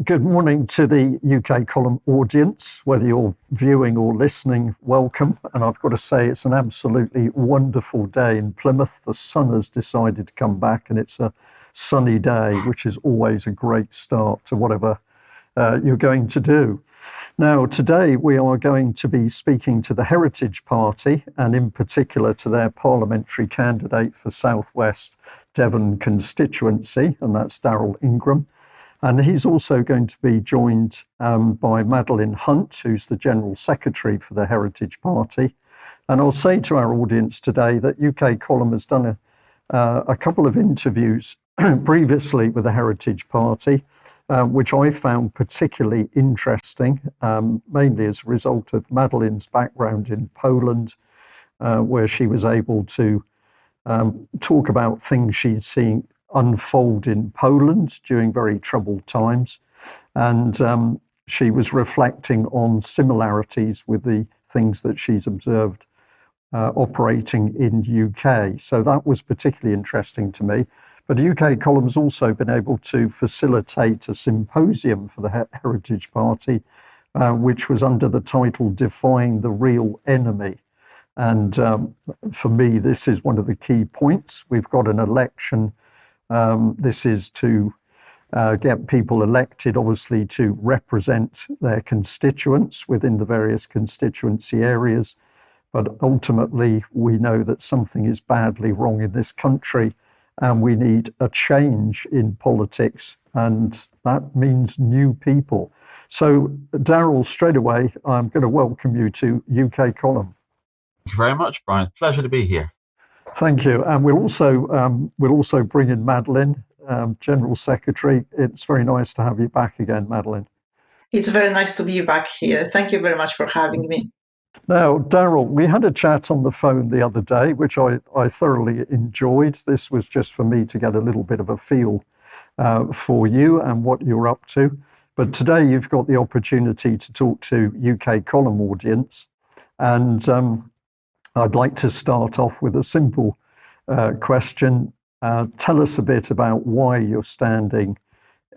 Good morning to the UK column audience, whether you're viewing or listening, welcome. And I've got to say, it's an absolutely wonderful day in Plymouth. The sun has decided to come back and it's a sunny day, which is always a great start to whatever you're going to do. Now, today we are going to be speaking to the Heritage Party and in particular to their parliamentary candidate for South West Devon constituency, and that's Darryl Ingram. And he's also going to be joined by Madeline Hunt, who's the General Secretary for the Heritage Party. And I'll say to our audience today that UK Column has done a couple of interviews previously with the Heritage Party, which I found particularly interesting, mainly as a result of Madeline's background in Poland, where she was able to talk about things she'd seen unfold in Poland during very troubled times. And she was reflecting on similarities with the things that she's observed operating in UK. So that was particularly interesting to me. But UK Column's also been able to facilitate a symposium for the Heritage Party, which was under the title Defying the Real Enemy. And for me, this is one of the key points. We've got an election. This is to get people elected, obviously, to represent their constituents within the various constituency areas. But ultimately, we know that something is badly wrong in this country and we need a change in politics, and that means new people. So, Darryl, straight away, I'm going to welcome you to UK Column. Thank you very much, Brian. Pleasure to be here. Thank you. And we'll also bring in Madeline, General Secretary. It's very nice to have you back again, Madeline. It's very nice to be back here. Thank you very much for having me. Now, Darryl, we had a chat on the phone the other day, which I thoroughly enjoyed. This was just for me to get a little bit of a feel for you and what you're up to. But today you've got the opportunity to talk to UK Column audience. And I'd like to start off with a simple question. Tell us a bit about why you're standing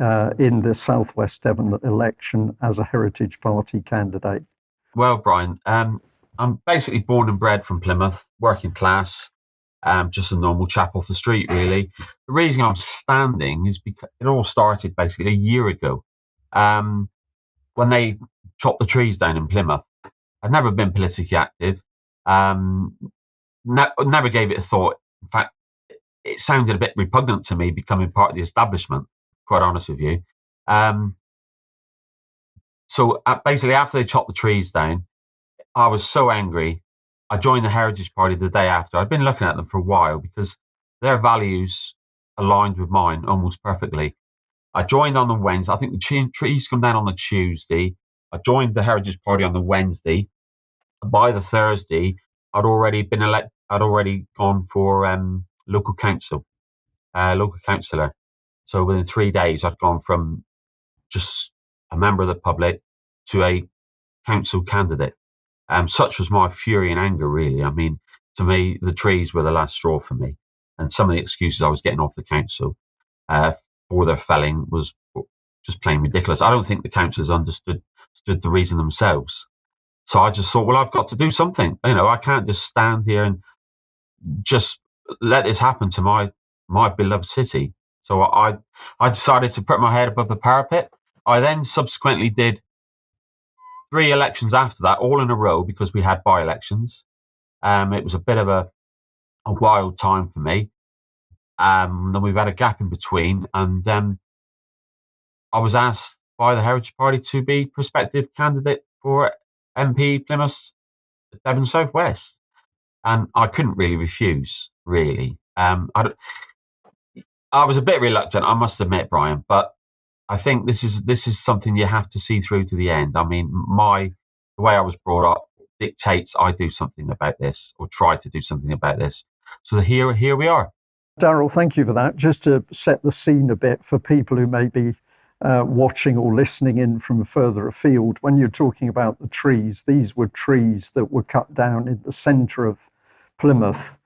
in the South West Devon election as a Heritage Party candidate. Well, Brian, I'm basically born and bred from Plymouth, working class, just a normal chap off the street, really. The reason I'm standing is because it all started basically a year ago when they chopped the trees down in Plymouth. I'd never been politically active, never gave it a thought. In fact, it sounded a bit repugnant to me becoming part of the establishment, quite honest with you. So basically, after they chopped the trees down, I was so angry. I joined the Heritage Party the day after. I'd been looking at them for a while because their values aligned with mine almost perfectly. I joined on the Wednesday. I think the trees come down on the Tuesday. I joined the Heritage Party on the Wednesday. By the Thursday, I'd already been elected. I'd already gone for local councillor. So within 3 days, I'd gone from just a member of the public to a council candidate. Such was my fury and anger, really. I mean, to me, the trees were the last straw for me. And some of the excuses I was getting off the council for their felling was just plain ridiculous. I don't think the councillors understood the reason themselves. So I just thought, well, I've got to do something. You know, I can't just stand here and just let this happen to my beloved city. So I decided to put my head above the parapet. I then subsequently did 3 elections after that, all in a row, because we had by-elections. It was a bit of a wild time for me. Then we've had a gap in between, and I was asked by the Heritage Party to be prospective candidate for MP Plymouth Devon South West, and I couldn't really refuse. Really, I was a bit reluctant, I must admit, Brian, but I think this is something you have to see through to the end. I mean, the way I was brought up dictates I do something about this, or try to do something about this. So here we are. Darryl, thank you for that. Just to set the scene a bit for people who may be watching or listening in from further afield, when you're talking about the trees, these were trees that were cut down in the centre of Plymouth,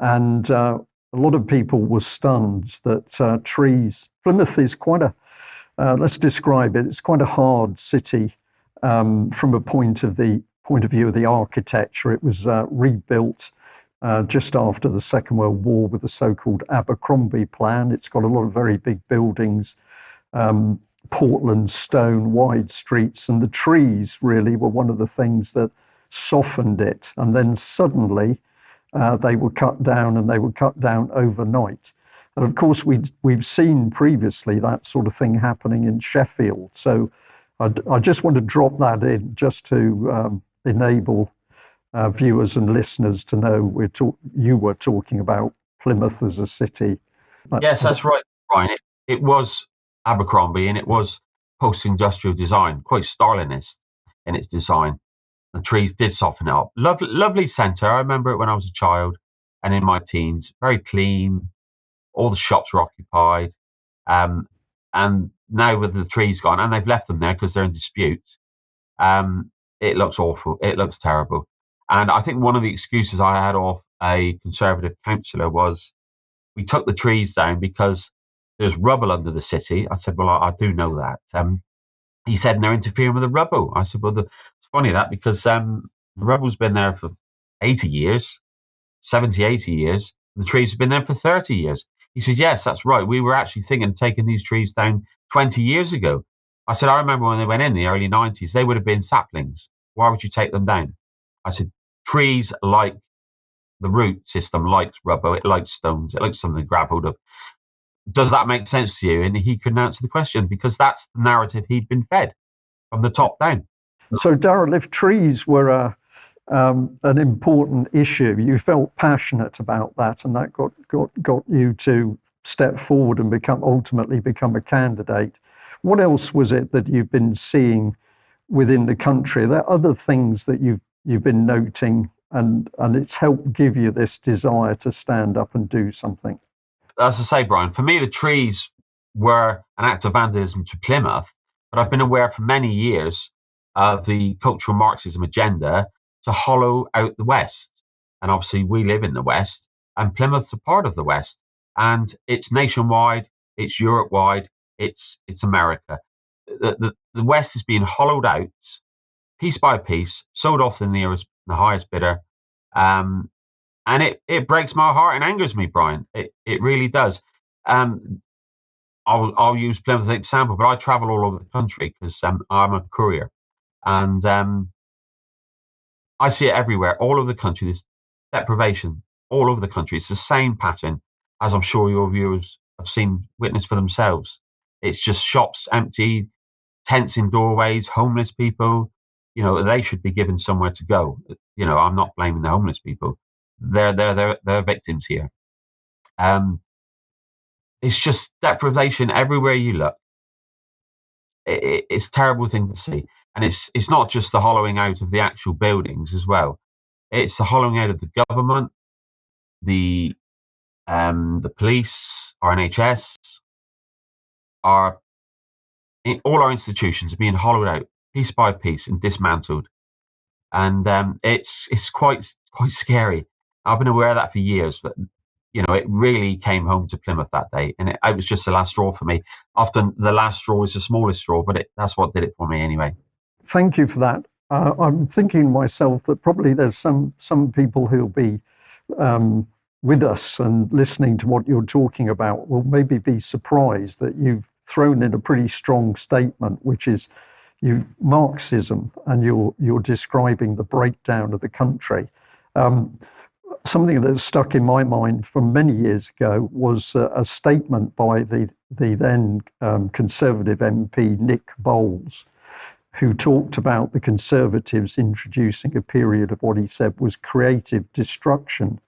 and a lot of people were stunned that trees. Plymouth is quite let's describe it. It's quite a hard city from a point of view of the architecture. It was rebuilt just after the Second World War with the so-called Abercrombie plan. It's got a lot of very big buildings, Portland stone, wide streets, and the trees really were one of the things that softened it. And then suddenly they were cut down, and they were cut down overnight. And of course, we've seen previously that sort of thing happening in Sheffield. So I just want to drop that in just to enable viewers and listeners to know you were talking about Plymouth as a city. Yes, that's right, Brian. It was Abercrombie, and it was post-industrial design, quite Stalinist in its design. The trees did soften it up. Lovely centre. I remember it when I was a child and in my teens. Very clean. All the shops were occupied. And now with the trees gone, and they've left them there because they're in dispute, it looks awful. It looks terrible. And I think one of the excuses I had off a Conservative councillor was we took the trees down because there's rubble under the city. I said, well, I do know that. He said, and they're interfering with the rubble. I said, well, it's funny that because the rubble's been there for 80 years, 70, 80 years. The trees have been there for 30 years. He said, yes, that's right. We were actually thinking of taking these trees down 20 years ago. I said, I remember when they went in the early 90s, they would have been saplings. Why would you take them down? I said, trees like the root system likes rubble. It likes stones. It likes something to grab hold of. Does that make sense to you? And he couldn't answer the question because that's the narrative he'd been fed from the top down. So, Darryl, if trees were an important issue, you felt passionate about that, and that got you to step forward and ultimately become a candidate. What else was it that you've been seeing within the country? Are there other things that you've been noting, and it's helped give you this desire to stand up and do something? As I say, Brian, for me, the trees were an act of vandalism to Plymouth, but I've been aware for many years of the cultural Marxism agenda to hollow out the West. And obviously, we live in the West, and Plymouth's a part of the West. And it's nationwide, it's Europe-wide, it's America. The West is being hollowed out, piece by piece, sold off to the highest bidder. And it breaks my heart and angers me, Brian. It really does. I'll use Plymouth as an example, but I travel all over the country because I'm a courier, and I see it everywhere, all over the country. There's deprivation all over the country. It's the same pattern, as I'm sure your viewers have witnessed for themselves. It's just shops empty, tents in doorways, homeless people. They should be given somewhere to go. I'm not blaming the homeless people. They're victims here. It's just deprivation everywhere you look. It's a terrible thing to see, and it's not just the hollowing out of the actual buildings as well. It's the hollowing out of the government, the police, our NHS, all our institutions are being hollowed out piece by piece and dismantled, and it's quite scary. I've been aware of that for years, but it really came home to Plymouth that day, and it was just the last straw for me. Often the last straw is the smallest straw, but that's what did it for me anyway. Thank you for that. I'm thinking myself that probably there's some people who'll be with us and listening to what you're talking about will maybe be surprised that you've thrown in a pretty strong statement, which is Marxism, and you're describing the breakdown of the country. Something that stuck in my mind from many years ago was a statement by the then Conservative MP Nick Bowles, who talked about the Conservatives introducing a period of what he said was creative destruction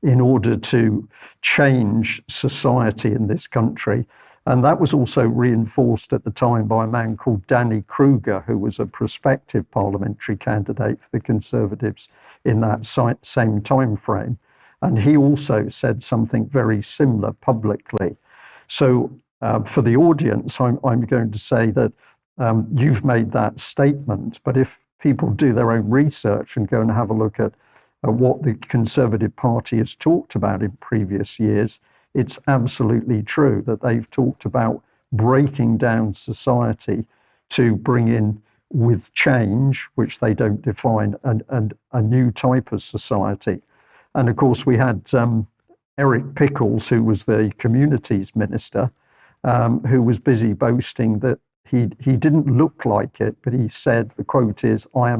in order to change society in this country. And that was also reinforced at the time by a man called Danny Kruger, who was a prospective parliamentary candidate for the Conservatives in that same time frame. And he also said something very similar publicly. So for the audience, I'm going to say that you've made that statement, but if people do their own research and go and have a look at what the Conservative Party has talked about in previous years, it's absolutely true that they've talked about breaking down society to bring in with change, which they don't define, and a new type of society. And of course, we had Eric Pickles, who was the communities minister, who was busy boasting that he didn't look like it, but he said, the quote is, I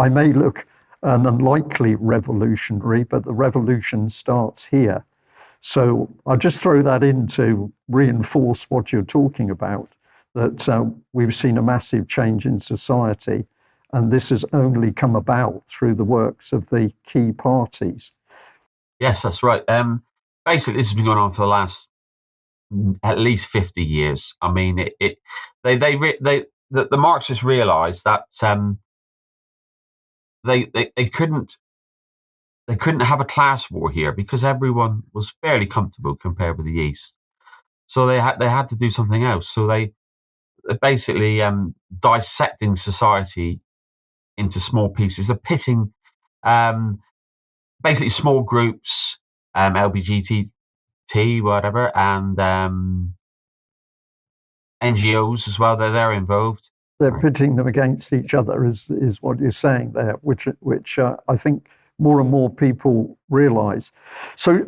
may look an unlikely revolutionary, but the revolution starts here. So I'll just throw that in to reinforce what you're talking about, that we've seen a massive change in society, and this has only come about through the works of the key parties. Yes, that's right. Basically, this has been going on for the last at least 50 years. I mean, the Marxists realised that they couldn't have a class war here because everyone was fairly comfortable compared with the East. So they had to do something else. So they basically dissecting society into small pieces, of pitting basically small groups, LGBT, whatever, and NGOs as well. They're involved. They're pitting them against each other, is what you're saying there, which I think more and more people realise. So,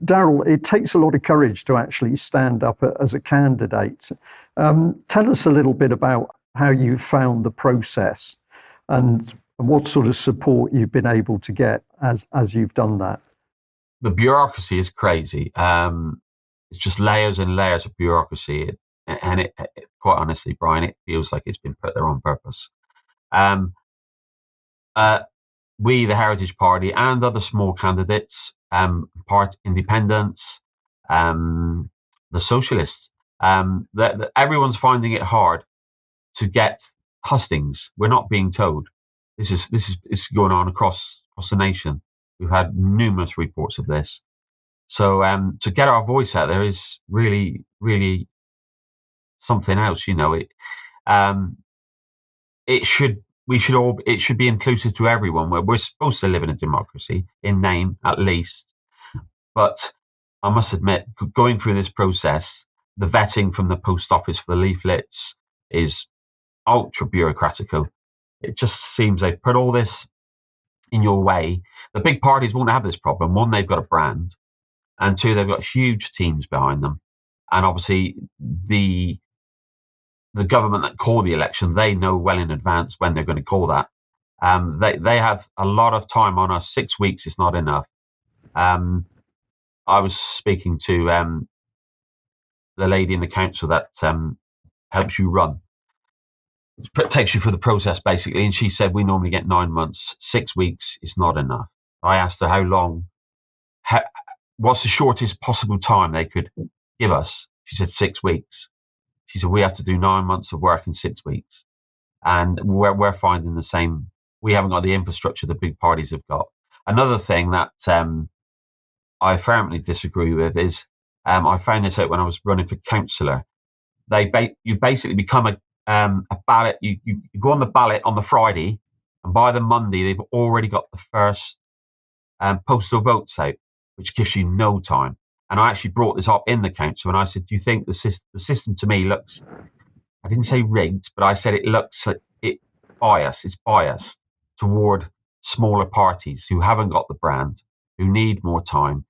Darryl, it takes a lot of courage to actually stand up as a candidate. Tell us a little bit about how you found the process and what sort of support you've been able to get as you've done that. The bureaucracy is crazy. It's just layers and layers of bureaucracy. And it, quite honestly, Brian, it feels like it's been put there on purpose. We, the Heritage Party, and other small candidates, independents, the Socialists, everyone's finding it hard to get hustings. We're not being told. This is going on across the nation. We've had numerous reports of this. So to get our voice out there is really, really something else. You know, it should be inclusive to everyone. We're supposed to live in a democracy, in name at least. But I must admit, going through this process, the vetting from the post office for the leaflets is ultra bureaucratical. It just seems they've put all this in your way. The big parties won't have this problem. One, they've got a brand, and two, they've got huge teams behind them. And obviously, the government that call the election, they know well in advance when they're going to call that. They have a lot of time on us. 6 weeks is not enough. I was speaking to the lady in the council that helps you run. It takes you through the process, basically. And she said, we normally get 9 months. 6 weeks is not enough. I asked her how long, what's the shortest possible time they could give us? She said 6 weeks. She said, we have to do 9 months of work in 6 weeks. And we're finding the same. We haven't got the infrastructure the big parties have got. Another thing that I firmly disagree with is, I found this out when I was running for councillor. You basically become a ballot. You go on the ballot on the Friday, and by the Monday they've already got the first postal votes out, which gives you no time. And I actually brought this up in the council, and I said, do you think the system to me looks, I didn't say rigged, but I said it looks like it's biased toward smaller parties who haven't got the brand, who need more time.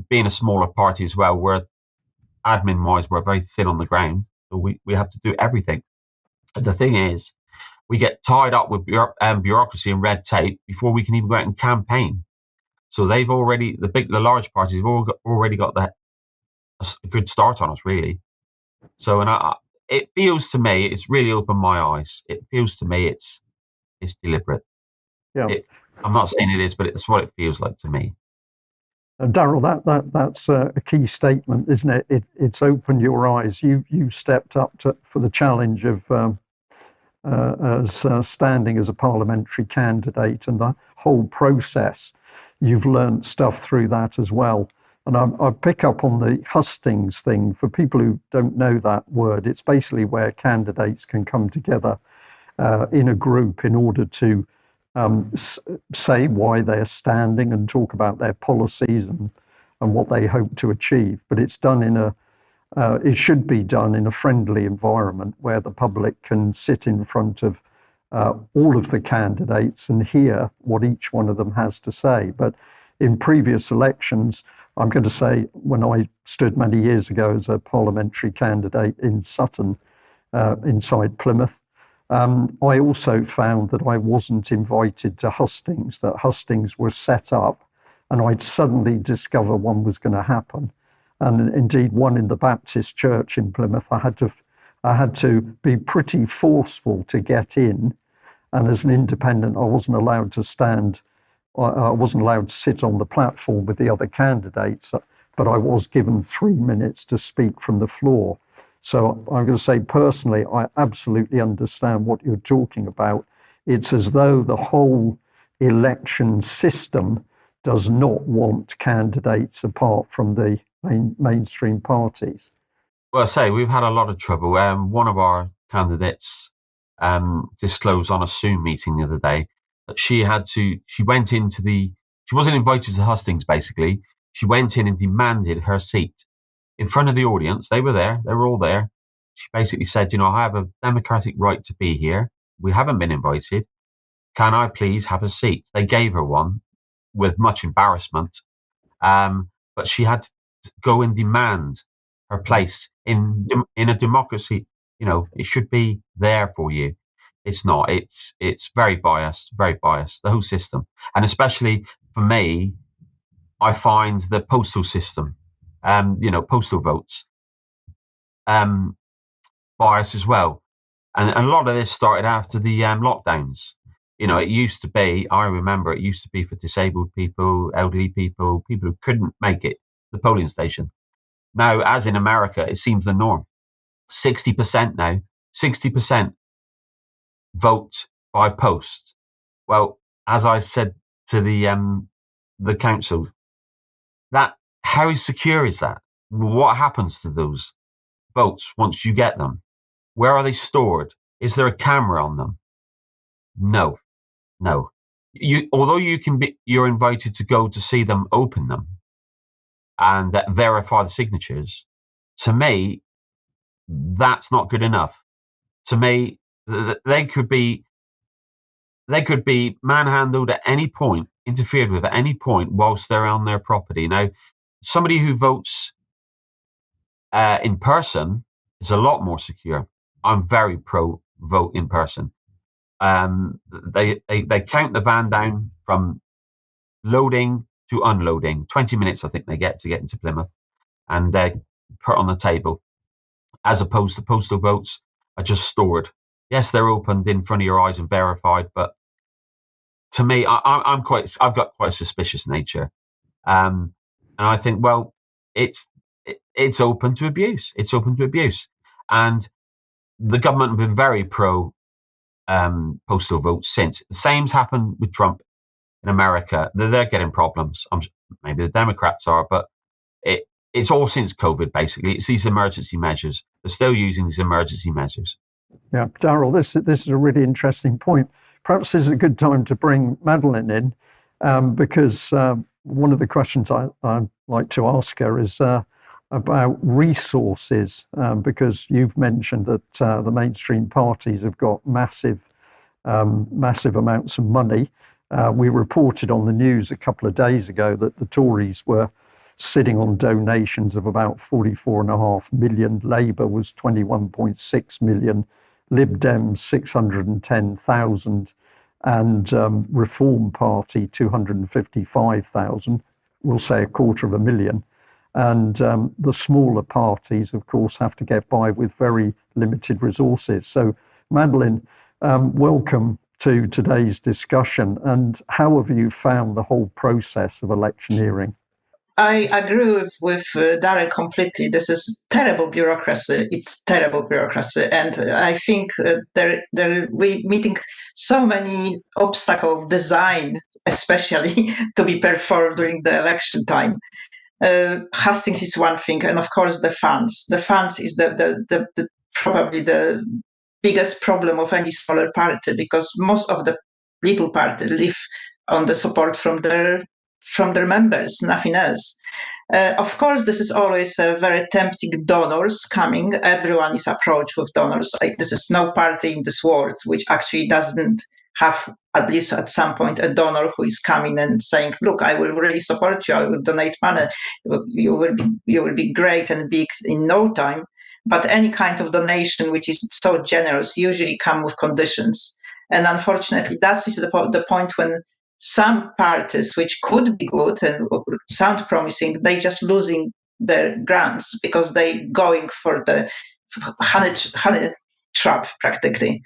Being a smaller party as well, we're admin-wise, we're very thin on the ground, so we have to do everything. And the thing is, we get tied up with bureaucracy and red tape before we can even go out and campaign. So they've already, the large parties have already got a good start on us, really. So, and it feels to me, it's really opened my eyes. It feels to me it's deliberate. Yeah. I'm not saying it is, but it's what it feels like to me. Darryl, that's a key statement, isn't it? It's opened your eyes. You stepped up for the challenge of as standing as a parliamentary candidate, and the whole process. You've learned stuff through that as well. And I pick up on the hustings thing. For people who don't know that word, it's basically where candidates can come together in a group in order to say why they're standing and talk about their policies and what they hope to achieve. But it's done in it should be done in a friendly environment where the public can sit in front of all of the candidates and hear what each one of them has to say. But in previous elections, I'm going to say, when I stood many years ago as a parliamentary candidate in Sutton, inside Plymouth, I also found that I wasn't invited to hustings, that hustings were set up, and I'd suddenly discover one was going to happen. And indeed, one in the Baptist church in Plymouth, I had to be pretty forceful to get in. And as an independent, I wasn't allowed to stand, I wasn't allowed to sit on the platform with the other candidates, but I was given 3 minutes to speak from the floor. So I'm going to say personally, I absolutely understand what you're talking about. It's as though the whole election system does not want candidates apart from the mainstream parties. Well, I say we've had a lot of trouble. One of our candidates disclosed on a Zoom meeting the other day that she wasn't invited to hustings, basically. She went in and demanded her seat in front of the audience. They were there. They were all there. She basically said, I have a democratic right to be here. We haven't been invited. Can I please have a seat? They gave her one with much embarrassment. But she had to go and demand her place in a democracy. It should be there for you. It's not. It's very biased, the whole system. And especially for me, I find the postal system, postal votes, bias as well. And a lot of this started after the lockdowns. I remember it used to be for disabled people, elderly people, people who couldn't make it to the polling station. Now, as in America, it seems the norm. 60% now, 60% vote by post. Well, as I said to the council, how secure is that? What happens to those votes once you get them? Where are they stored? Is there a camera on them? No. Although you're invited to go to see them open them and verify the signatures. To me, that's not good enough. To me, they could be manhandled at any point, interfered with at any point whilst they're on their property. Now, somebody who votes in person is a lot more secure. I'm very pro vote in person. They count the van down from loading to unloading. 20 minutes, I think they get to get into Plymouth, and put on the table. As opposed to postal votes are just stored. Yes, they're opened in front of your eyes and verified, but to me, I've got quite a suspicious nature, and I think, well, it's open to abuse. It's open to abuse, and the government have been very pro postal votes since. The same's happened with Trump in America. They're getting problems. Maybe the Democrats are, but it's all since COVID, basically. It's these emergency measures. They're still using these emergency measures. Yeah, Darryl, this is a really interesting point. Perhaps this is a good time to bring Madeline in, because one of the questions I'd like to ask her is about resources, because you've mentioned that the mainstream parties have got massive amounts of money. We reported on the news a couple of days ago that the Tories were sitting on donations of about 44.5 million. Labour was 21.6 million, Lib Dems 610,000, and Reform Party 255,000. We'll say 250,000. And the smaller parties, of course, have to get by with very limited resources. So, Madeline, welcome to today's discussion. And how have you found the whole process of electioneering? I agree with Darryl completely. This is terrible bureaucracy. It's terrible bureaucracy, and I think we're meeting so many obstacles of design, especially to be performed during the election time. Hustings is one thing, and of course the funds. The funds is the probably the biggest problem of any smaller party, because most of the little parties live on the support from their members, nothing else. Of course, this is always very tempting donors coming. Everyone is approached with donors. This is no party in this world which actually doesn't have, at least at some point, a donor who is coming and saying, look, I will really support you. I will donate money. You will be great and big in no time. But any kind of donation which is so generous usually come with conditions. And unfortunately, that is the point when some parties which could be good and sound promising, they just losing their grants because they going for the honey trap practically.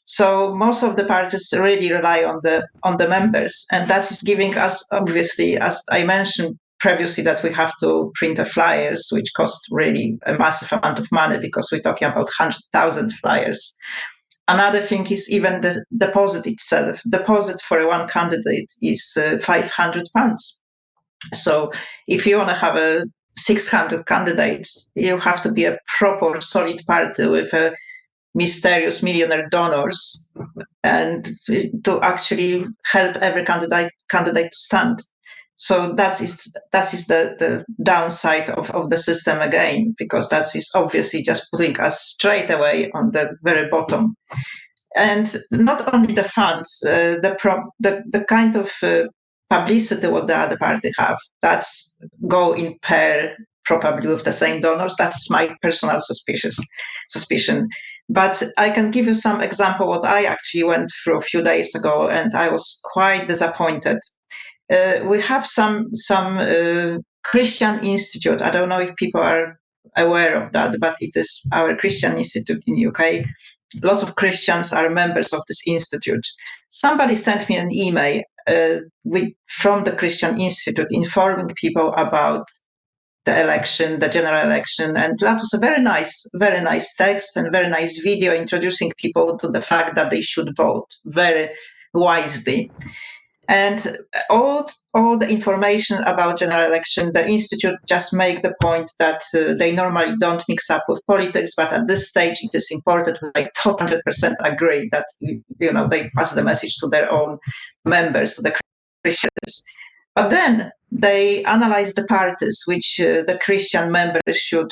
So most of the parties really rely on the members, and that is giving us, obviously, as I mentioned previously, that we have to print the flyers, which cost really a massive amount of money because we're talking about 100,000 flyers. Another thing is even the deposit itself. Deposit for one candidate is £500. So if you want to have a 600 candidates, you have to be a proper solid party with a mysterious millionaire donors and to actually help every candidate to stand. So that is the downside of the system again, because that is obviously just putting us straight away on the very bottom. And not only the funds, the kind of publicity what the other party have, that's go in pair probably with the same donors. That's my personal suspicion. But I can give you some example what I actually went through a few days ago, and I was quite disappointed. We have some Christian institute. I don't know if people are aware of that, but it is our Christian institute in UK. Lots of Christians are members of this institute. Somebody sent me an email from the Christian Institute informing people about the election, the general election, and that was a very nice text and very nice video introducing people to the fact that they should vote very wisely. And all the information about general election, the institute just make the point that they normally don't mix up with politics, but at this stage it is important. I totally 100% agree that they pass the message to their own members, to the Christians. But then they analyze the parties which the Christian members should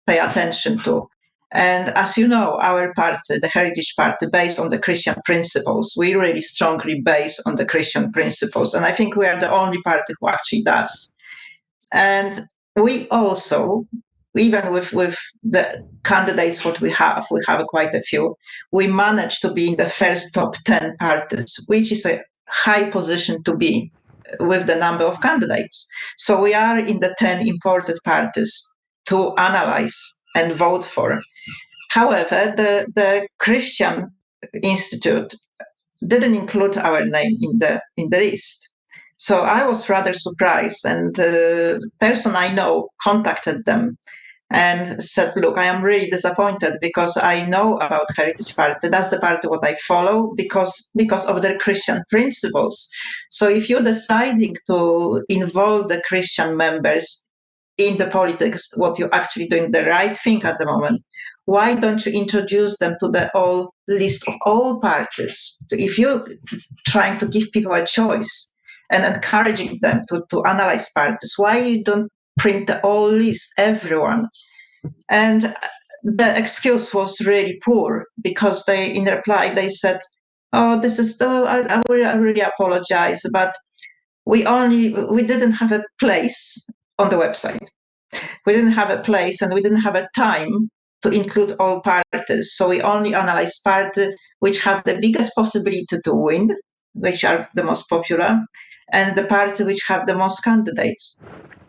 pay attention to. And as you know, our party, the Heritage Party, based on the Christian principles, we really strongly base on the Christian principles. And I think we are the only party who actually does. And we also, even with the candidates what we have quite a few, we managed to be in the first top 10 parties, which is a high position to be with the number of candidates. So we are in the 10 imported parties to analyze and vote for. However, the Christian Institute didn't include our name in the list. So I was rather surprised, and the person I know contacted them and said, look, I am really disappointed because I know about Heritage Party. That's the party what I follow because of their Christian principles. So if you're deciding to involve the Christian members in the politics, what you're actually doing the right thing at the moment, why don't you introduce them to the whole list of all parties? If you're trying to give people a choice and encouraging them to analyze parties, why you don't print the whole list, everyone? And the excuse was really poor because in reply they said, I really apologize, but we didn't have a place on the website. We didn't have a place and we didn't have a time to include all parties. So we only analyze parties which have the biggest possibility to win, which are the most popular, and the party which have the most candidates.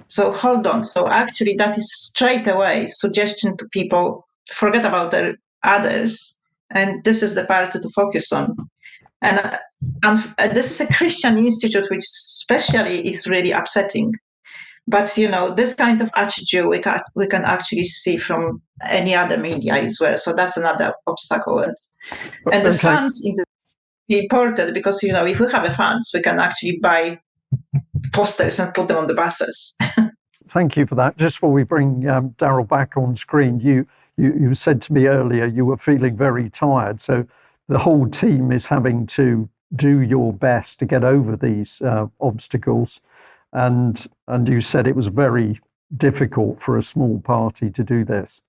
So hold on. So actually that is straight away suggestion to people, forget about the others, and this is the party to focus on. And this is a Christian institute, which especially is really upsetting. But this kind of attitude we can actually see from any other media as well. So that's another obstacle. And the funds be important because if we have a funds, we can actually buy posters and put them on the buses. Thank you for that. Just before we bring Darryl back on screen, you said to me earlier you were feeling very tired. So the whole team is having to do your best to get over these obstacles. And you said it was very difficult for a small party to do this?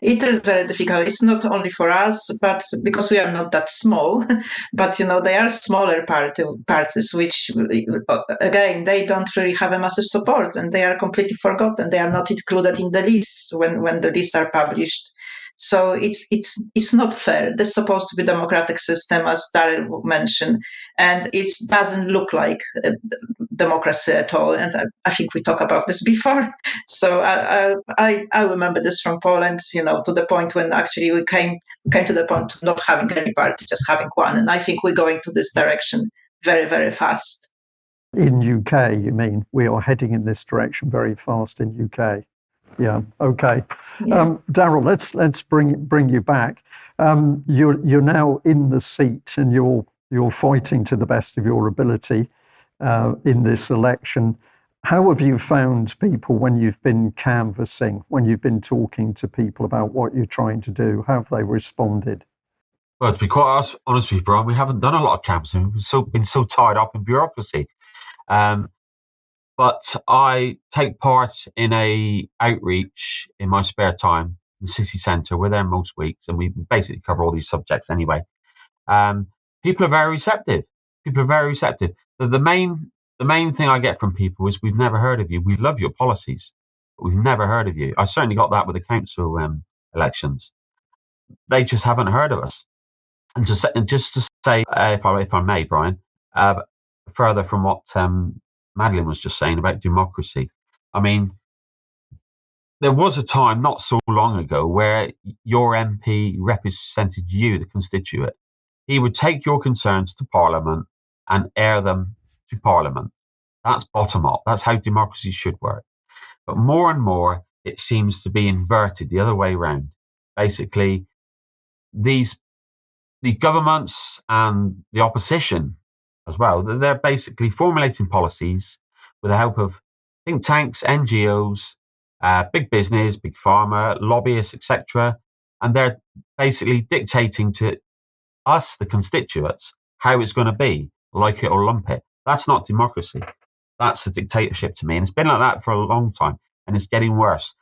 It is very difficult. It's not only for us, but because we are not that small, but they are smaller parties, which again they don't really have a massive support, and they are completely forgotten. They are not included in the lists when the lists are published. So it's not fair. This is supposed to be a democratic system, as Darryl mentioned, and it doesn't look like democracy at all. And I think we talked about this before. So I remember this from Poland, to the point when actually we came to the point of not having any party, just having one. And I think we're going to this direction very, very fast. In UK, you mean? We are heading in this direction very fast in UK. Yeah. Okay. Yeah. Darryl, let's bring you back. You're now in the seat, and you're fighting to the best of your ability in this election. How have you found people when you've been canvassing, when you've been talking to people about what you're trying to do? How have they responded? Well, to be quite honest with you, Brian, we haven't done a lot of canvassing. We've been so tied up in bureaucracy. But I take part in a outreach in my spare time in the city centre. We're there most weeks, and we basically cover all these subjects anyway. People are very receptive. The main thing I get from people is, we've never heard of you. We love your policies, but we've never heard of you. I certainly got that with the council elections. They just haven't heard of us. And just to say, if I may, Brian, further from what Madeline was just saying about democracy. I mean, there was a time not so long ago where your MP represented you, the constituent. He would take your concerns to Parliament and air them to Parliament. That's bottom up. That's how democracy should work. But more and more, it seems to be inverted the other way around. Basically, the governments and the opposition as well, they're basically formulating policies with the help of think tanks, NGOs, big business, big pharma, lobbyists, etc. And they're basically dictating to us, the constituents, how it's going to be, like it or lump it. That's not democracy. That's a dictatorship to me. And it's been like that for a long time. And it's getting worse.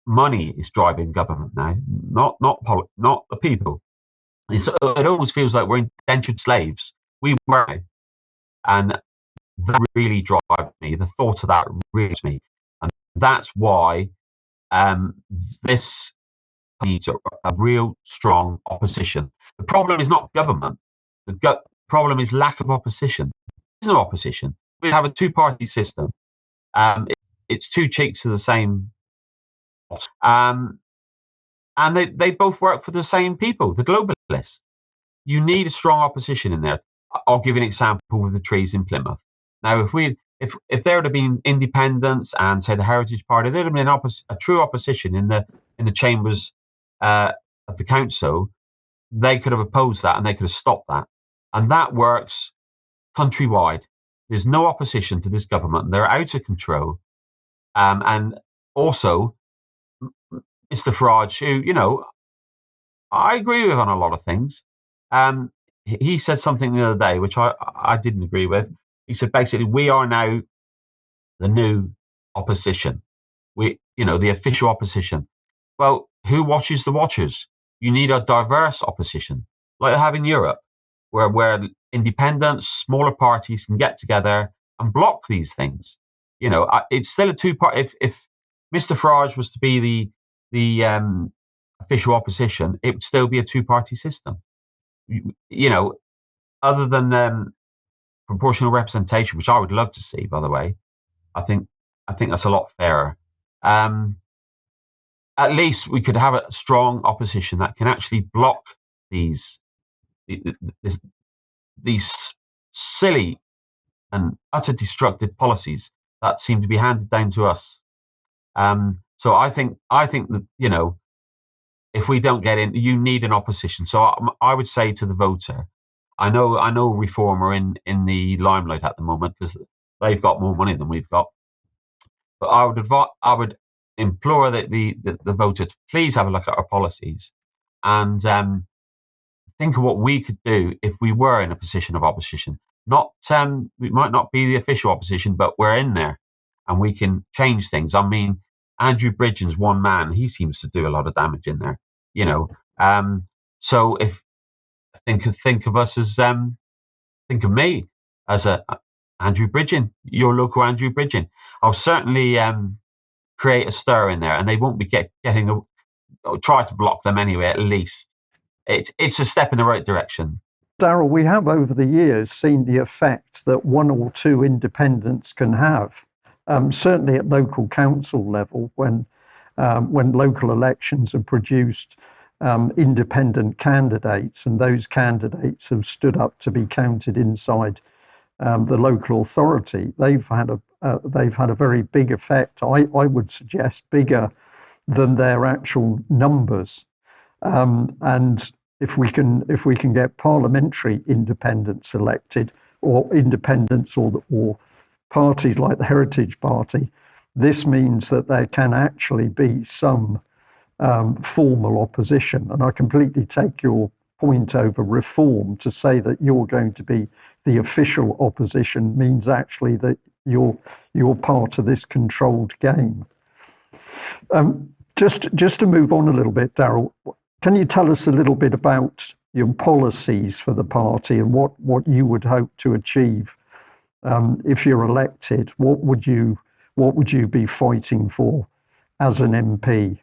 Money is driving government now, not the people. It almost feels like we're indentured slaves. We were. And that really drives me. The thought of that really drives me. And that's why this needs a real strong opposition. The problem is not government. The problem is lack of opposition. There's no opposition. We have a two-party system. It's two cheeks of the same. And they both work for the same people, the globalists. You need a strong opposition in there. I'll give you an example with the trees in Plymouth. Now, if there had been independents and, say, the Heritage Party, there'd have been a true opposition in the chambers of the council. They could have opposed that, and they could have stopped that. And that works countrywide. There's no opposition to this government. They're out of control. And also, Mr. Farage, who, I agree with on a lot of things. He said something the other day, which I didn't agree with. He said, basically, we are now the new opposition. The official opposition. Well, who watches the watchers? You need a diverse opposition, like they have in Europe, where independents, smaller parties can get together and block these things. It's still a two-part. If Mr. Farage was to be the official opposition, it would still be a two-party system. Other than proportional representation, which I would love to see, by the way, I think that's a lot fairer. At least we could have a strong opposition that can actually block these silly and utter destructive policies that seem to be handed down to us. So I think that, if we don't get in, you need an opposition. So I would say to the voter, I know Reform are in the limelight at the moment because they've got more money than we've got. But I would implore the voter to please have a look at our policies and think of what we could do if we were in a position of opposition. We might not be the official opposition, but we're in there, and we can change things. I mean, Andrew Bridgen's one man, he seems to do a lot of damage in there, you know. So if think of us as think of me as a Andrew Bridgen, your local Andrew Bridgen. I'll certainly create a stir in there, and they won't be getting I'll try to block them anyway. At least it's a step in the right direction. Darryl, we have over the years seen the effect that one or two independents can have. Certainly at local council level, when local elections have produced independent candidates, and those candidates have stood up to be counted inside the local authority, they've had a very big effect. I would suggest bigger than their actual numbers. And if we can get parliamentary independents elected, or independents, or parties like the Heritage Party, this means that there can actually be some formal opposition. And I completely take your point over reform. To say that you're going to be the official opposition means actually that you're part of this controlled game. Just to move on a little bit, Darryl, can you tell us a little bit about your policies for the party and what you would hope to achieve if you're elected? What would you be fighting for as an MP?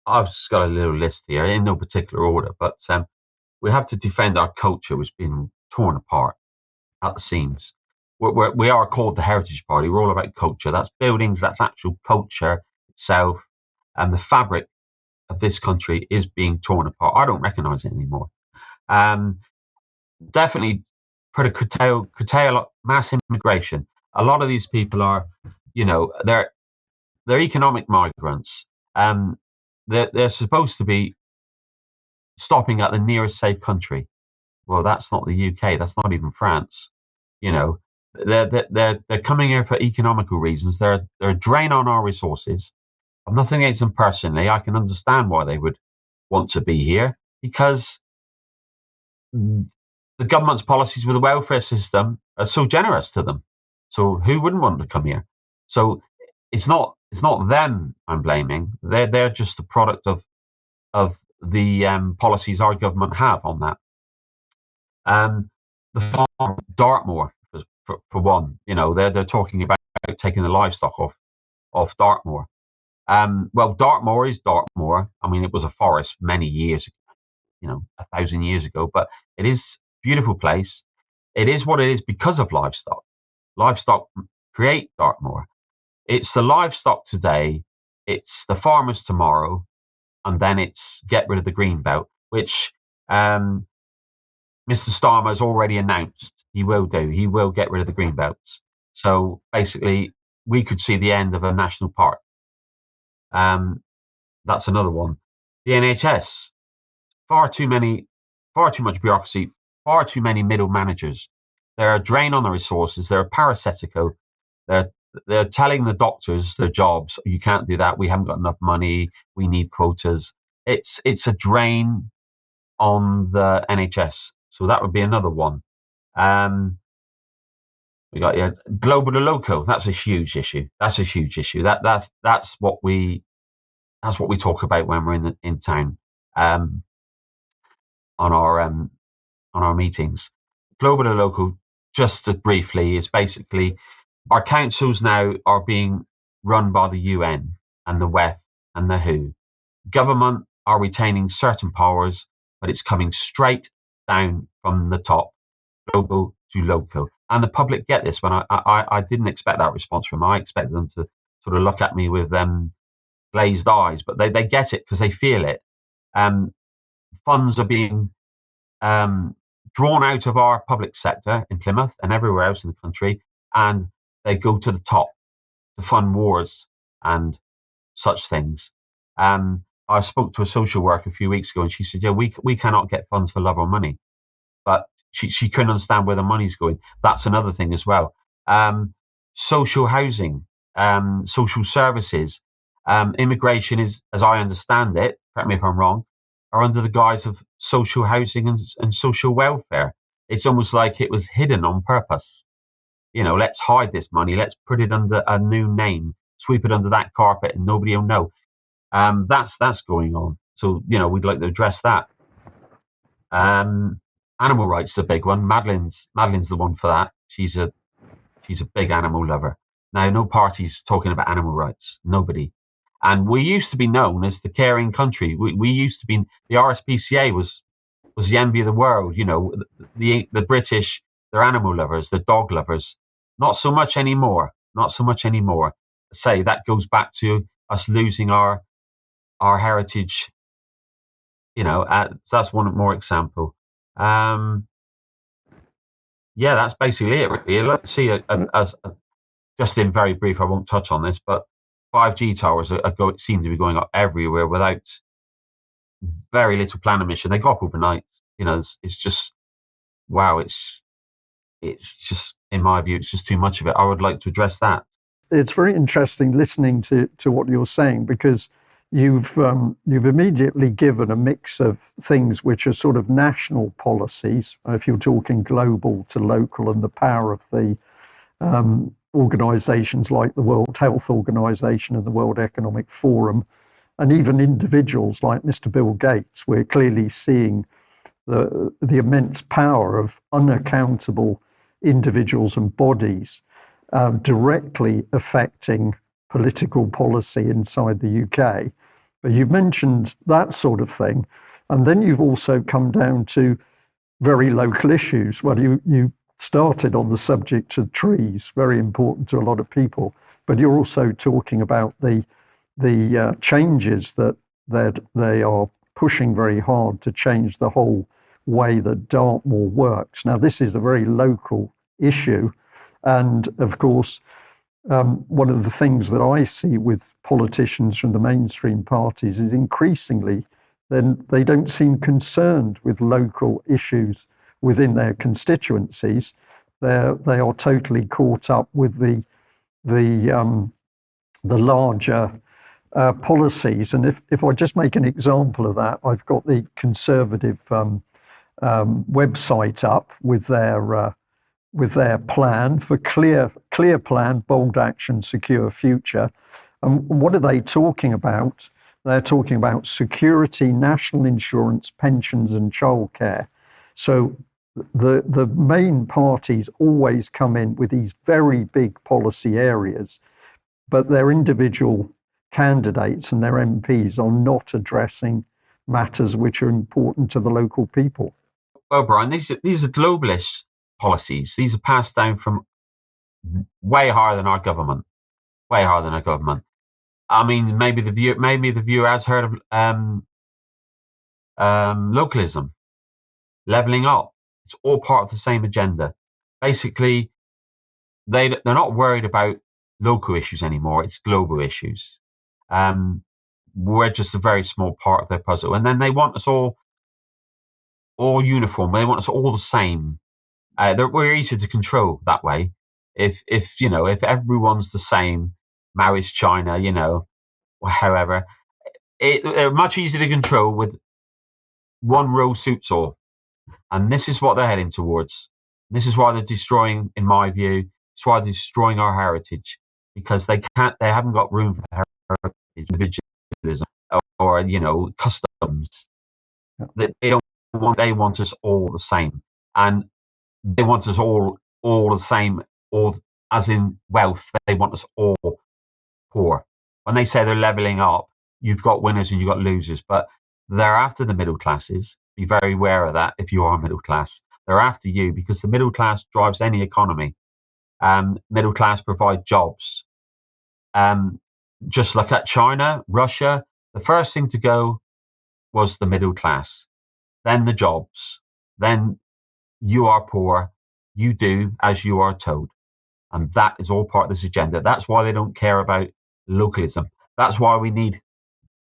I've just got a little list here in no particular order, but we have to defend our culture, which has been torn apart at the seams. We are called the Heritage Party. We're all about culture. That's buildings, that's actual culture itself. And the fabric of this country is being torn apart. I don't recognise it anymore. Definitely put a curtail mass immigration. A lot of these people are, they're economic migrants. They're supposed to be stopping at the nearest safe country. Well, that's not the UK. That's not even France. They're coming here for economical reasons. They're a drain on our resources. I've nothing against them personally. I can understand why they would want to be here, because the government's policies with the welfare system are so generous to them. So who wouldn't want to come here? So it's not them I'm blaming. They're just a product of the policies our government have on that. The farm Dartmoor, for one, they're talking about taking the livestock off Dartmoor. Well, Dartmoor is Dartmoor. I mean, it was a forest many years ago, 1,000 years ago, but it is a beautiful place. It is what it is because of livestock. Livestock create Dartmoor. It's the livestock today, it's the farmers tomorrow, and then it's get rid of the green belt, which Mr. Starmer has already announced he will do. He will get rid of the green belts. So basically, we could see the end of a national park. That's another one. The NHS, far too much bureaucracy, far too many middle managers. They're a drain on the resources. They're a parasitico. They're telling the doctors their jobs, you can't do that. We haven't got enough money. We need quotas. It's a drain on the NHS. So that would be another one. We got global to local. That's a huge issue. That's what we talk about when we're in town on our meetings. Global to local, just briefly, is basically our councils now are being run by the UN and the WEF and the WHO. Government are retaining certain powers, but it's coming straight down from the top, global to local. And the public get this. When I didn't expect that response from them. I expected them to sort of look at me with glazed eyes, but they get it because they feel it. Funds are being drawn out of our public sector in Plymouth and everywhere else in the country, and they go to the top to fund wars and such things. I spoke to a social worker a few weeks ago, and she said, "Yeah, we cannot get funds for love or money," but she couldn't understand where the money's going. That's another thing as well. Social housing, social services, immigration is, as I understand it, correct me if I'm wrong, are under the guise of social housing and social welfare. It's almost like it was hidden on purpose. let's hide this money. Let's put it under a new name, sweep it under that carpet, and nobody will know. That's going on. So we'd like to address that. Animal rights is a big one. Madeline's the one for that. She's a big animal lover. Now, no party's talking about animal rights. Nobody. And we used to be known as the caring country. We used to be. The RSPCA was the envy of the world. The British, they're animal lovers, they're dog lovers. Not so much anymore. Say that goes back to us losing our heritage. So that's one more example. Yeah, that's basically it. Really. Let's see. Just in very brief, I won't touch on this, but 5G towers seem to be going up everywhere without very little plan and mission. They go up overnight. It's just wow. It's just, in my view, it's just too much of it. I would like to address that. It's very interesting listening to what you're saying, because you've immediately given a mix of things which are sort of national policies, if you're talking global to local, and the power of the organisations like the World Health Organization and the World Economic Forum, and even individuals like Mr. Bill Gates. We're clearly seeing the immense power of unaccountable individuals and bodies directly affecting political policy inside the UK. But you've mentioned that sort of thing. And then you've also come down to very local issues. Well, you started on the subject of trees, very important to a lot of people, but you're also talking about the changes that they are pushing very hard to change the whole way that Dartmoor works. Now, this is a very local issue. And of course, one of the things that I see with politicians from the mainstream parties is increasingly then they don't seem concerned with local issues within their constituencies. They are totally caught up with the larger policies. And if I just make an example of that, I've got the Conservative website up with their plan for clear plan, bold action, secure future. And what are they talking about? They're talking about security, national insurance, pensions, and childcare. So the main parties always come in with these very big policy areas, but their individual candidates and their MPs are not addressing matters which are important to the local people. Well, Brian, these are globalist policies. These are passed down from way higher than our government. I mean, maybe the viewer has heard of localism, levelling up. It's all part of the same agenda. Basically, they're not worried about local issues anymore. It's global issues. We're just a very small part of their puzzle, and then they want us all uniform. They want us all the same. We're easier to control that way. If everyone's the same, Maoist China, however, they're much easier to control with one rule suits all. And this is what they're heading towards. This is why they're destroying, in my view, it's why they're destroying our heritage, because they haven't got room for heritage, individualism, or customs. They want us all the same, and they want us all the same, or as in wealth, they want us all poor. When they say they're levelling up, you've got winners and you've got losers, but they're after the middle classes. Be very aware of that if you are middle class. They're after you because the middle class drives any economy. Middle class provide jobs. Just like at China, Russia, the first thing to go was the middle class, then the jobs, then you are poor, you do as you are told. And that is all part of this agenda. That's why they don't care about localism. That's why we need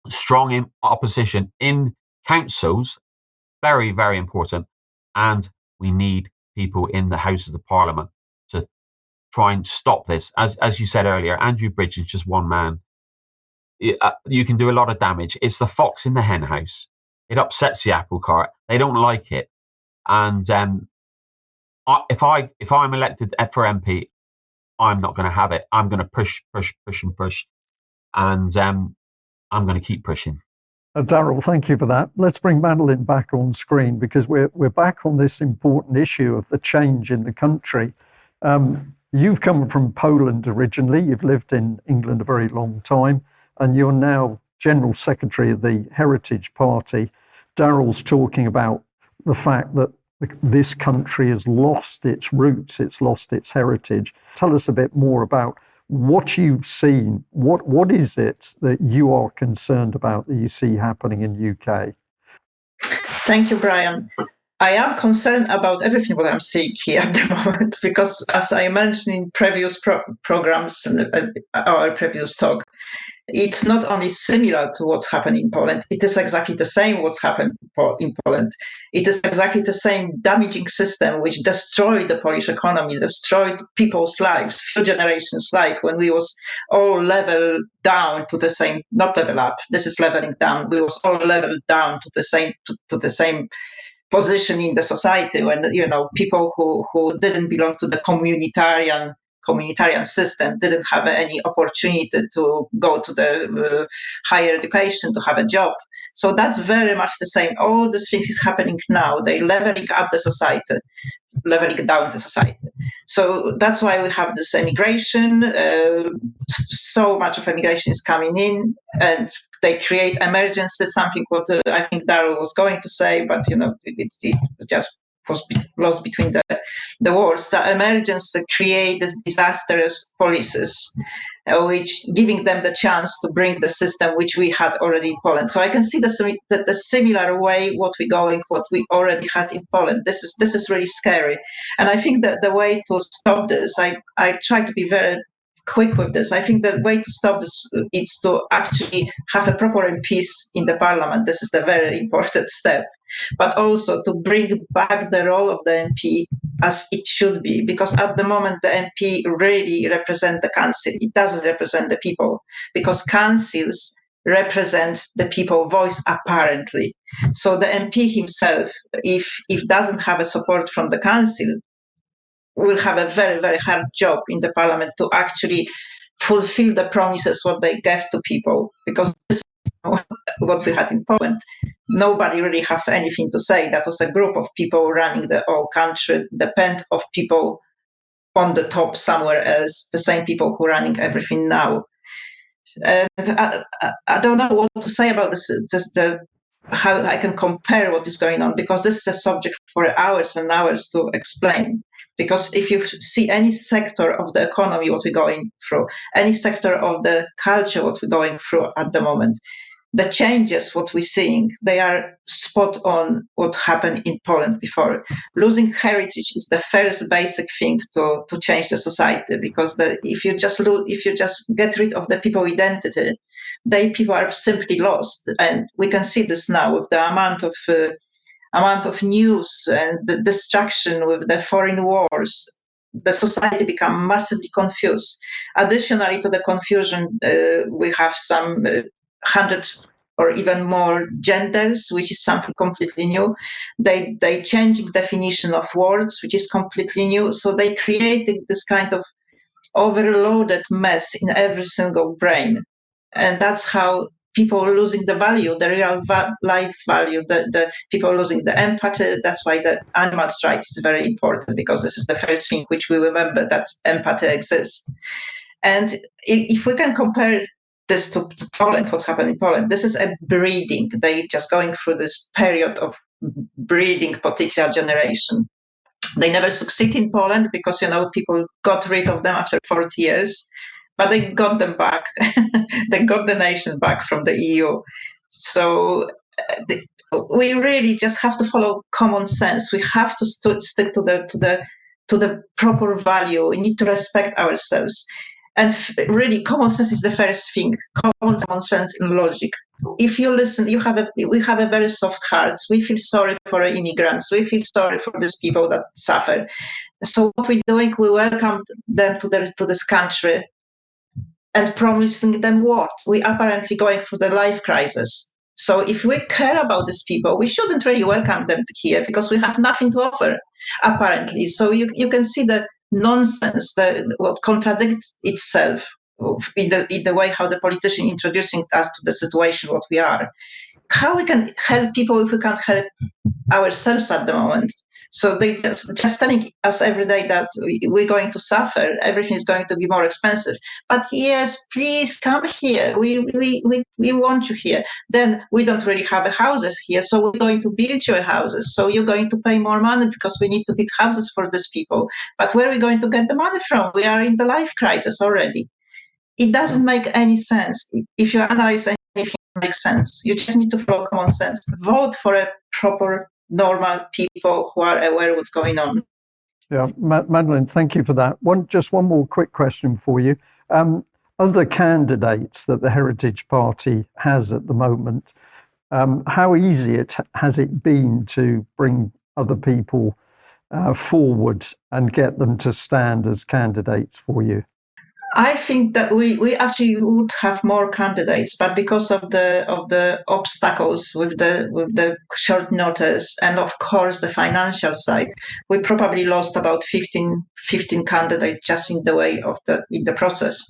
strong opposition in councils, very, very important. And we need people in the Houses of Parliament to try and stop this. As you said earlier, Andrew Bridge is just one man. You can do a lot of damage. It's the fox in the hen house. It upsets the apple cart. They don't like it. And if I'm elected for MP, I'm not going to have it. I'm going to push, and push. And I'm going to keep pushing. Darryl, thank you for that. Let's bring Madeline back on screen, because we're back on this important issue of the change in the country. You've come from Poland originally. You've lived in England a very long time, and you're now General Secretary of the Heritage Party. Darryl's talking about the fact that this country has lost its roots, it's lost its heritage. Tell us a bit more about what you've seen. What is it that you are concerned about that you see happening in UK? Thank you, Brian. I am concerned about everything what I'm seeing here at the moment, because as I mentioned in previous programs and our previous talk, it's not only similar to what's happening in Poland, it is exactly the same what's happened in Poland. It is exactly the same damaging system which destroyed the Polish economy, destroyed people's lives, few generations' life, when we was all leveled down to the same, not level up, this is leveling down, we was all leveled down to the same position in the society, when people who didn't belong to the communitarian system didn't have any opportunity to go to the higher education, to have a job. So that's very much the same. All these things is happening now. They leveling up the society, leveling down the society. So that's why we have this emigration. So much of emigration is coming in, and they create emergency, something what I think Darryl was going to say, but it just was lost between the words. The emergency create these disastrous policies, which giving them the chance to bring the system which we had already in Poland. So I can see the similar way what we already had in Poland. This is really scary, and I think that the way to stop this, I try to be very quick with this. I think the way to stop this is to actually have a proper MPs in the parliament. This is the very important step, but also to bring back the role of the MP as it should be, because at the moment the MP really represent the council. It doesn't represent the people, because councils represent the people voice apparently. So the MP himself, if doesn't have a support from the council, will have a very, very hard job in the parliament to actually fulfill the promises what they gave to people, because this is what we had in Poland. Nobody really have anything to say. That was a group of people running the whole country, depend of people on the top somewhere else, the same people who are running everything now. And I don't know what to say about this, how I can compare what is going on, because this is a subject for hours and hours to explain. Because if you see any sector of the economy, what we're going through, any sector of the culture, what we're going through at the moment, the changes, what we're seeing, they are spot on what happened in Poland before. Losing heritage is the first basic thing to change the society, because if you just get rid of the people identity, people are simply lost. And we can see this now with the amount of news and the distraction with the foreign wars. The society become massively confused. Additionally to the confusion, we have some 100 or even more genders, which is something completely new. They changing definition of words, which is completely new. So they created this kind of overloaded mess in every single brain, and that's how people are losing the value, the real life value, the people are losing the empathy. That's why the animal rights is very important, because this is the first thing which we remember, that empathy exists. And if we can compare this to Poland, what's happened in Poland, this is a breeding. They just going through this period of breeding particular generation. They never succeed in Poland because people got rid of them after 40 years, but they got them back. They got the nation back from the EU. So we really just have to follow common sense. We have to stick to the proper value. We need to respect ourselves. And really, common sense is the first thing. Common sense and logic. If you listen, we have a very soft hearts. We feel sorry for immigrants. We feel sorry for these people that suffer. So what we're doing, we welcome them to this country, and promising them what? We apparently going through the life crisis. So if we care about these people, we shouldn't really welcome them here, because we have nothing to offer, apparently. So you can see that nonsense that what contradicts itself in the way how the politician introducing us to the situation what we are. How we can help people if we can't help ourselves at the moment? So they just telling us every day that we're going to suffer, everything is going to be more expensive. But yes, please come here. We want you here. Then we don't really have houses here, so we're going to build your houses. So you're going to pay more money because we need to build houses for these people. But where are we going to get the money from? We are in the life crisis already. It doesn't make any sense. If you analyze anything, it makes sense. You just need to follow common sense. Vote for a proper, normal people who are aware of what's going on. Yeah, Madeline, thank you for that. Just one more quick question for you. Other candidates that the Heritage Party has at the moment, how easy has it been to bring other people forward and get them to stand as candidates for you? I think that we actually would have more candidates, but because of the obstacles with the short notice and of course the financial side, we probably lost about 15 candidates just in the way of in the process.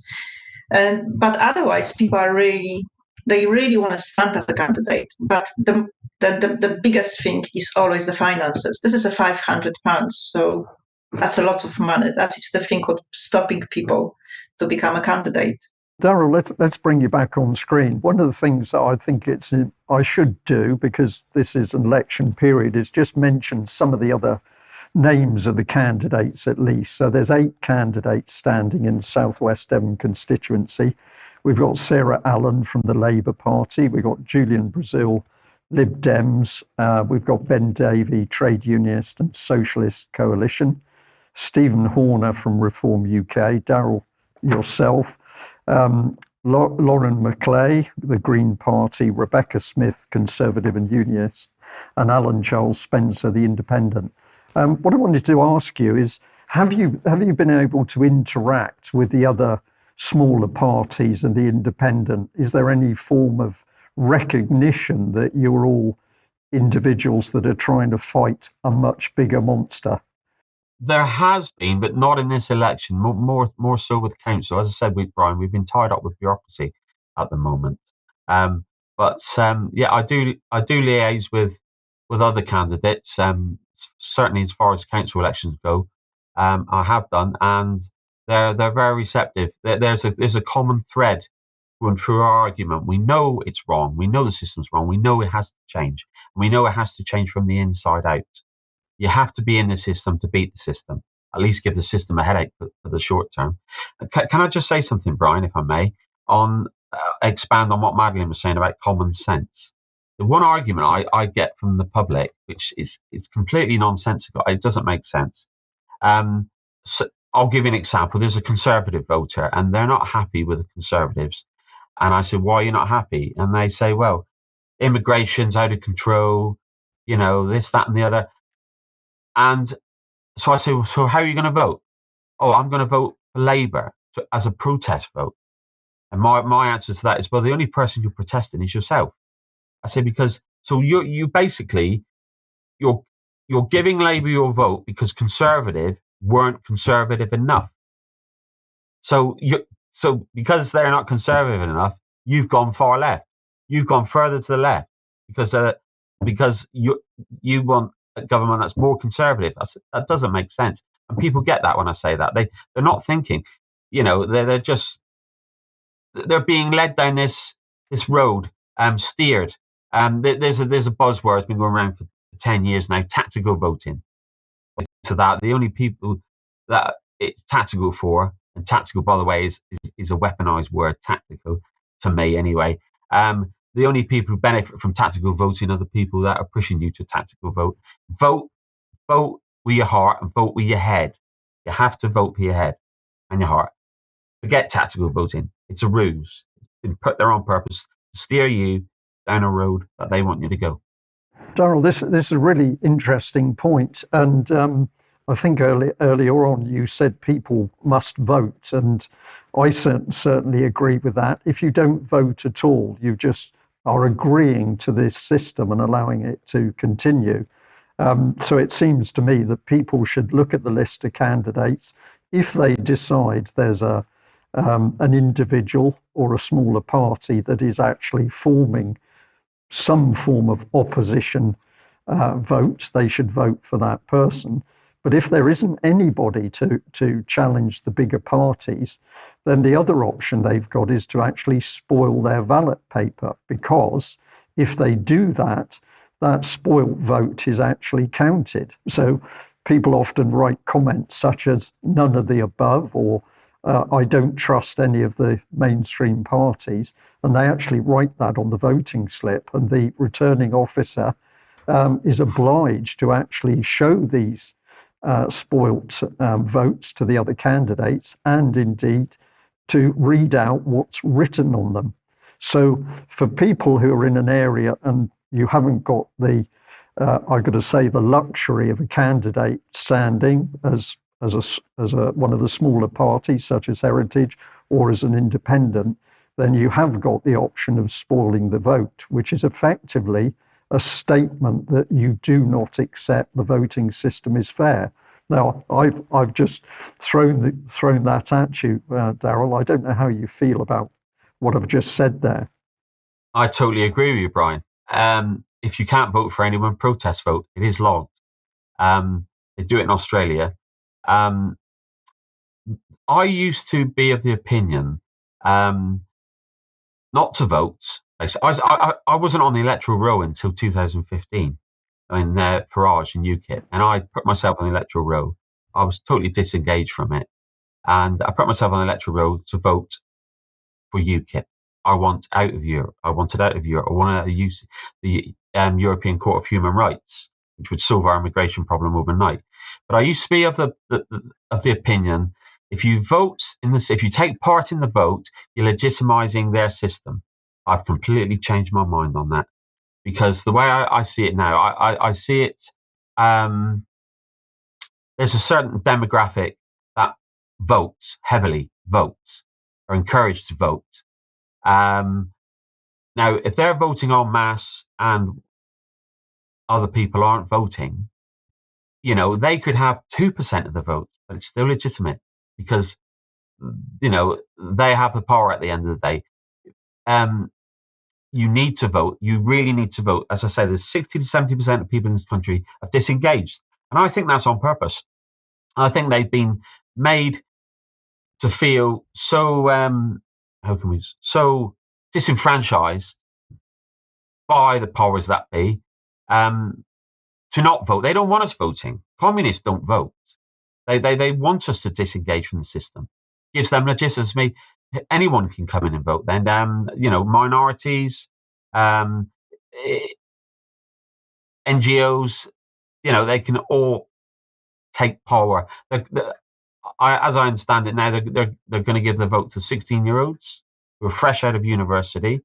But otherwise, people are really want to stand as a candidate. But the biggest thing is always the finances. This is a £500, so that's a lot of money. That is the thing what's stopping people to become a candidate. Darryl, let's bring you back on screen. One of the things that I think I should do, because this is an election period, is just mention some of the other names of the candidates at least. So there's 8 candidates standing in the South West Devon constituency. We've got Sarah Allen from the Labour Party. We've got Julian Brazil, Lib Dems. We've got Ben Davey, Trade Unionist and Socialist Coalition. Stephen Horner from Reform UK. Darryl, yourself. Lauren Maclay, the Green Party. Rebecca Smith, Conservative and Unionist. And Alan Charles Spencer, the Independent. What I wanted to ask you is, have you been able to interact with the other smaller parties and the Independent? Is there any form of recognition that you're all individuals that are trying to fight a much bigger monster? There has been, but not in this election. More so with council. As I said with Brian, we've been tied up with bureaucracy at the moment. But I do liaise with other candidates. Certainly, as far as council elections go, I have done, and they're very receptive. There's a common thread going through our argument. We know it's wrong. We know the system's wrong. We know it has to change. We know it has to change from the inside out. You have to be in the system to beat the system. At least give the system a headache for the short term. Can I just say something, Brian, if I may, on expand on what Madeline was saying about common sense? The one argument I get from the public, which is completely nonsensical, it doesn't make sense. So I'll give you an example. There's a Conservative voter, and they're not happy with the Conservatives. And I said, why are you not happy? And they say, well, immigration's out of control, this, that, and the other. And so I say, well, so how are you going to vote? Oh, I'm going to vote for Labour as a protest vote. And my answer to that is, well, the only person you're protesting is yourself. I say, because so you basically you're giving Labour your vote because Conservative weren't conservative enough. So because they're not conservative enough, you've gone far left. You've gone further to the left because you want a government that's more conservative. That doesn't make sense. And people get that when I say that. They're not thinking, they're being led down this road, steered. There's a buzzword that's been going around for 10 years now, tactical voting. To that, the only people that it's tactical for, and tactical, by the way, is a weaponized word, tactical, to me anyway. The only people who benefit from tactical voting are the people that are pushing you to tactical vote. Vote with your heart and vote with your head. You have to vote with your head and your heart. Forget tactical voting. It's a ruse. It's been put there on purpose to steer you down a road that they want you to go. Darryl, this is a really interesting point. And I think earlier on you said people must vote. And I certainly agree with that. If you don't vote at all, you just are agreeing to this system and allowing it to continue. So it seems to me that people should look at the list of candidates. If they decide there's an individual or a smaller party that is actually forming some form of opposition vote, they should vote for that person. But if there isn't anybody to challenge the bigger parties, then the other option they've got is to actually spoil their ballot paper, because if they do that, that spoiled vote is actually counted. So people often write comments such as none of the above, or I don't trust any of the mainstream parties, and they actually write that on the voting slip, and the returning officer is obliged to actually show these spoilt votes to the other candidates, and indeed to read out what's written on them. So for people who are in an area and you haven't got the, I've got to say, the luxury of a candidate standing as one of the smaller parties, such as Heritage, or as an independent, then you have got the option of spoiling the vote, which is effectively a statement that you do not accept the voting system is fair. Now, I've just thrown that at you, Darryl. I don't know how you feel about what I've just said there. I totally agree with you, Brian. If you can't vote for anyone, protest vote. It is logged. They do it in Australia. I used to be of the opinion not to vote. I wasn't on the electoral roll until 2015 in Farage and UKIP, and I put myself on the electoral roll. I was totally disengaged from it, and I put myself on the electoral roll to vote for UKIP. I want out of Europe. I wanted out of Europe. I wanted to use the European Court of Human Rights, which would solve our immigration problem overnight. But I used to be of the opinion, if you vote if you take part in the vote, you're legitimizing their system. I've completely changed my mind on that, because the way I see it now, I see it. There's a certain demographic that heavily votes, are encouraged to vote. Now, if they're voting en masse and other people aren't voting, they could have 2% of the vote, but it's still legitimate, because, they have the power at the end of the day. You need to vote. You really need to vote. As I say, there's 60 to 70% of people in this country have disengaged. And I think that's on purpose. I think they've been made to feel so, so disenfranchised by the powers that be, to not vote. They don't want us voting. Communists don't vote. They want us to disengage from the system. Gives them legitimacy. Anyone can come in and vote. Then, minorities, NGOs, they can all take power. As I understand it now, they're going to give the vote to 16-year-olds who are fresh out of university.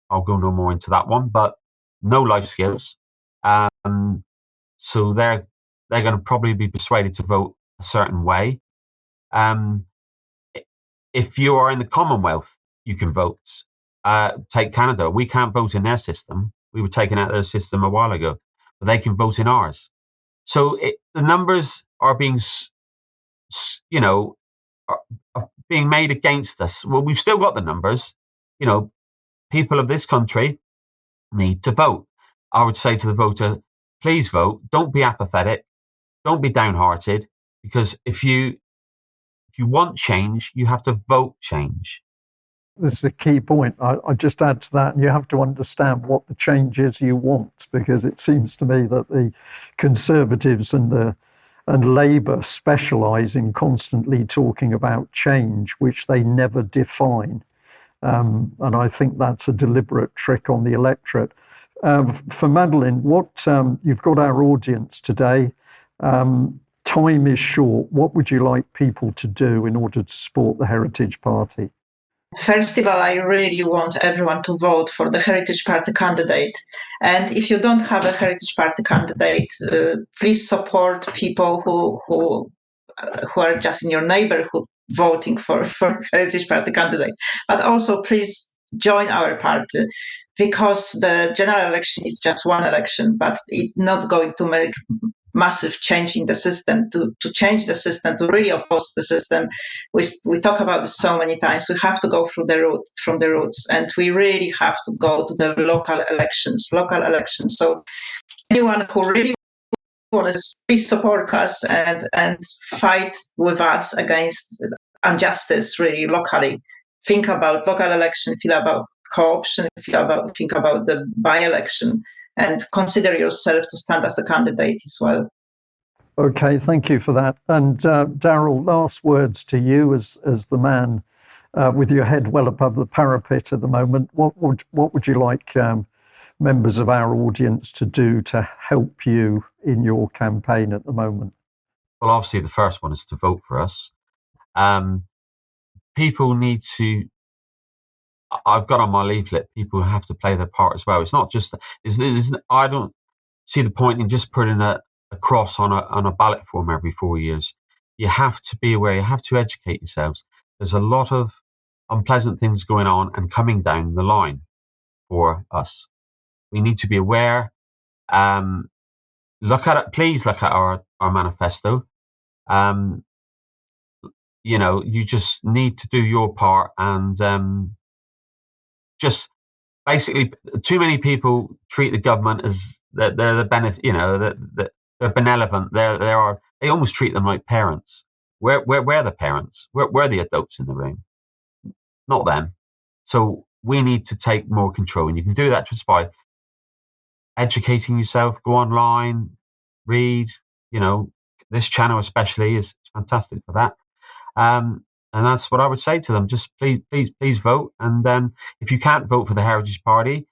I'll go no more into that one, but no life skills. So they're going to probably be persuaded to vote a certain way. If you are in the Commonwealth, you can vote. Take Canada. We can't vote in their system. We were taken out of their system a while ago, but they can vote in ours. So the numbers are being, are being made against us. Well, we've still got the numbers. People of this country need to vote. I would say to the voter, please vote. Don't be apathetic. Don't be downhearted, because if you want change, you have to vote change. This is a key point. I just add to that, and you have to understand what the change is you want, because it seems to me that the Conservatives and Labour specialise in constantly talking about change, which they never define. And I think that's a deliberate trick on the electorate. For Madeline, you've got our audience today. Time is short. What would you like people to do in order to support the Heritage Party? First of all, I really want everyone to vote for the Heritage Party candidate. And if you don't have a Heritage Party candidate, please support people who are just in your neighborhood voting for Heritage Party candidate. But also, please join our party, because the general election is just one election, but it's not going to make massive change in the system. To change the system, to really oppose the system, we talk about this so many times. We have to go from the roots, and we really have to go to the local elections. So anyone who really wants to please support us and fight with us against injustice really locally. Think about local election, think about co-option, think about the by-election, and consider yourself to stand as a candidate as well. Okay, thank you for that. And Darryl, last words to you as the man with your head well above the parapet at the moment. What would you like members of our audience to do to help you in your campaign at the moment? Well, obviously, the first one is to vote for us. People need to. I've got on my leaflet, people have to play their part as well. It's not just. I don't see the point in just putting a cross on a ballot form every 4 years. You have to be aware. You have to educate yourselves. There's a lot of unpleasant things going on and coming down the line for us. We need to be aware. Look at it. Please look at our manifesto. You just need to do your part, and just basically, too many people treat the government as that they're the benefit. That they're benevolent. They almost treat them like parents. We're the parents. We're the adults in the room, not them. So we need to take more control, and you can do that just by educating yourself. Go online, read. This channel especially is fantastic for that. And that's what I would say to them. Just please vote. And if you can't vote for the Heritage Party,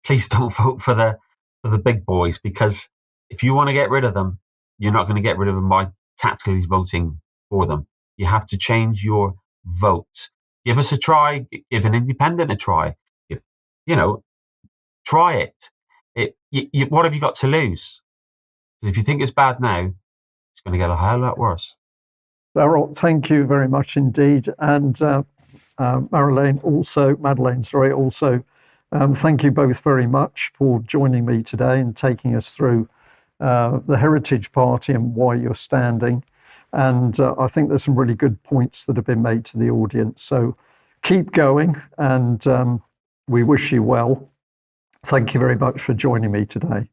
please don't vote for the big boys, because if you want to get rid of them, you're not going to get rid of them by tactically voting for them. You have to change your vote. Give us a try. Give an independent a try. Try it. What have you got to lose? Because if you think it's bad now, it's going to get a hell lot worse. Darryl, thank you very much indeed. And Madeleine, also, thank you both very much for joining me today and taking us through the Heritage Party and why you're standing. And I think there's some really good points that have been made to the audience. So keep going, and we wish you well. Thank you very much for joining me today.